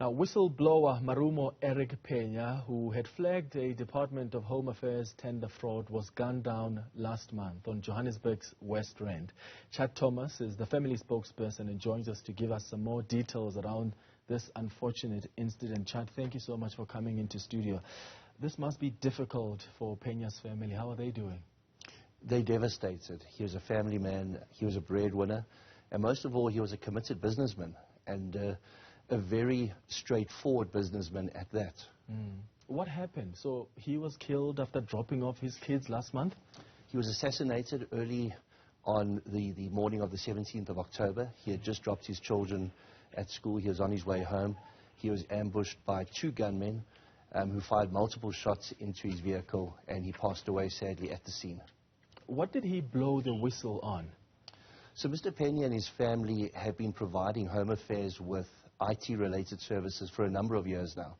Now, whistleblower Marumo Eric Phenya, who had flagged a Department of Home Affairs tender fraud, was gunned down last month on Johannesburg's West Rand. Chad Thomas is the family spokesperson and joins us to give us some more details around this unfortunate incident. Chad, thank you so much for coming into studio. This must be difficult for Phenya's family. How are they doing? They're devastated. He was a family man, he was a breadwinner, and most of all, he was a committed businessman, and a very straightforward businessman at that. What happened? So he was killed after dropping off his kids last month? He was assassinated early on the morning of the 17th of October. He had just dropped his children at school. He was on his way home. He was ambushed by two gunmen who fired multiple shots into his vehicle, and he passed away sadly at the scene. What did he blow the whistle on? So Mr. Phenya and his family have been providing Home Affairs with IT-related services for a number of years now.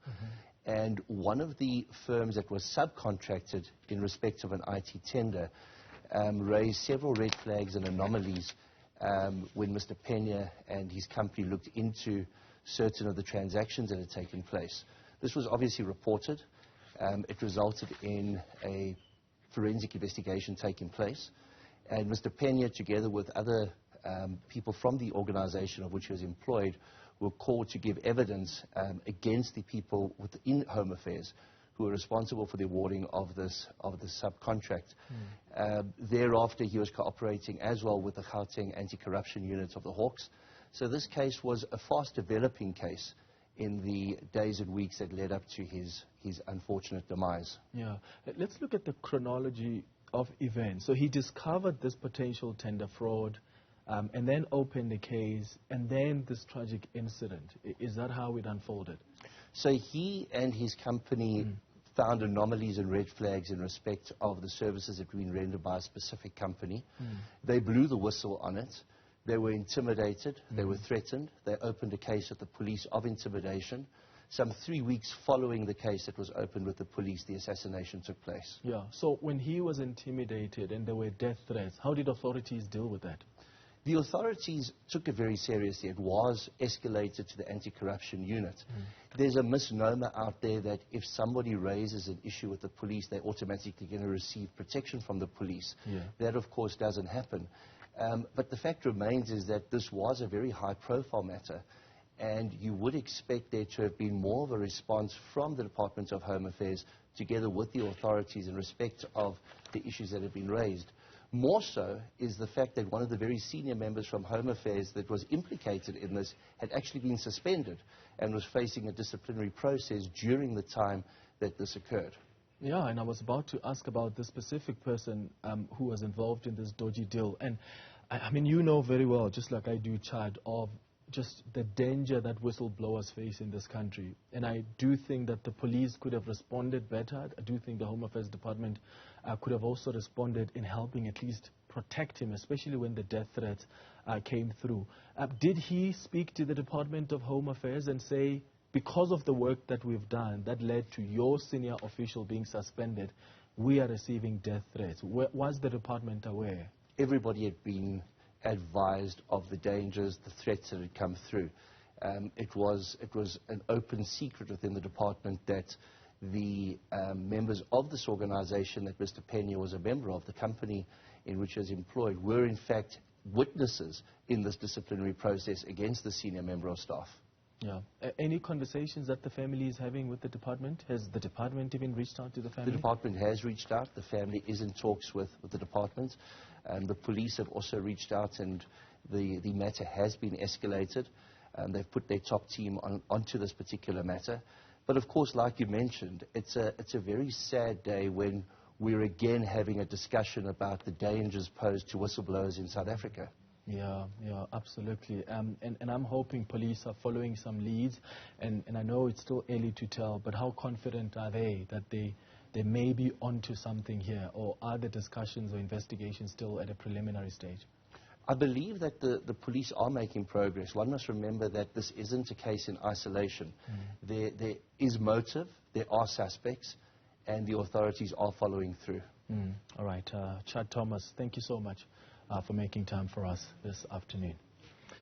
And one of the firms that was subcontracted in respect of an IT tender raised several red flags and anomalies when Mr. Phenya and his company looked into certain of the transactions that had taken place. This was obviously reported. It resulted in a forensic investigation taking place. And Mr. Phenya, together with other people from the organization of which he was employed, were called to give evidence against the people within Home Affairs who were responsible for the awarding of this subcontract. Thereafter, he was cooperating as well with the Gauteng anti-corruption unit of the Hawks. So this case was a fast-developing case in the days and weeks that led up to his unfortunate demise. Yeah. Let's look at the chronology of events. So he discovered this potential tender fraud, and then opened the case, and then this tragic incident. Is that how it unfolded? So he and his company found anomalies and red flags in respect of the services that were being rendered by a specific company. They blew the whistle on it. They were intimidated. They were threatened. They opened a case at the police of intimidation. Some 3 weeks following the case that was opened with the police, the assassination took place. Yeah. So when he was intimidated and there were death threats, how did authorities deal with that? The authorities took it very seriously. It was escalated to the anti-corruption unit. There's a misnomer out there that if somebody raises an issue with the police, they're automatically going to receive protection from the police. That, of course, doesn't happen. But the fact remains is that this was a very high-profile matter, and you would expect there to have been more of a response from the Department of Home Affairs together with the authorities in respect of the issues that have been raised. More so is the fact that one of the very senior members from Home Affairs that was implicated in this had actually been suspended and was facing a disciplinary process during the time that this occurred. Yeah, and I was about to ask about the specific person who was involved in this dodgy deal. And I mean, you know very well, just like I do, Chad, of just the danger that whistleblowers face in this country. And I do think that the police could have responded better. I do think the Home Affairs Department could have also responded in helping at least protect him, especially when the death threats came through. Did he speak to the Department of Home Affairs and say, because of the work that we've done, that led to your senior official being suspended, we are receiving death threats? Was the department aware? Everybody had been advised of the dangers, the threats that had come through. It was an open secret within the department that the members of this organization that Mr. Phenya was a member of, the company in which he was employed, were in fact witnesses in this disciplinary process against the senior member of staff. Yeah. Any conversations that the family is having with the department? Has the department even reached out to the family? The department has reached out. The family is in talks with the department. The police have also reached out, and the matter has been escalated. They've put their top team onto this particular matter. But of course, like you mentioned, it's a very sad day when we're again having a discussion about the dangers posed to whistleblowers in South Africa. Yeah, absolutely. And I'm hoping police are following some leads. And I know it's still early to tell, but how confident are they that they may be onto something here? Or are the discussions or investigations still at a preliminary stage? I believe that the police are making progress. One must remember that this isn't a case in isolation. There is motive, there are suspects, and the authorities are following through. All right. Chad Thomas, thank you so much for making time for us this afternoon.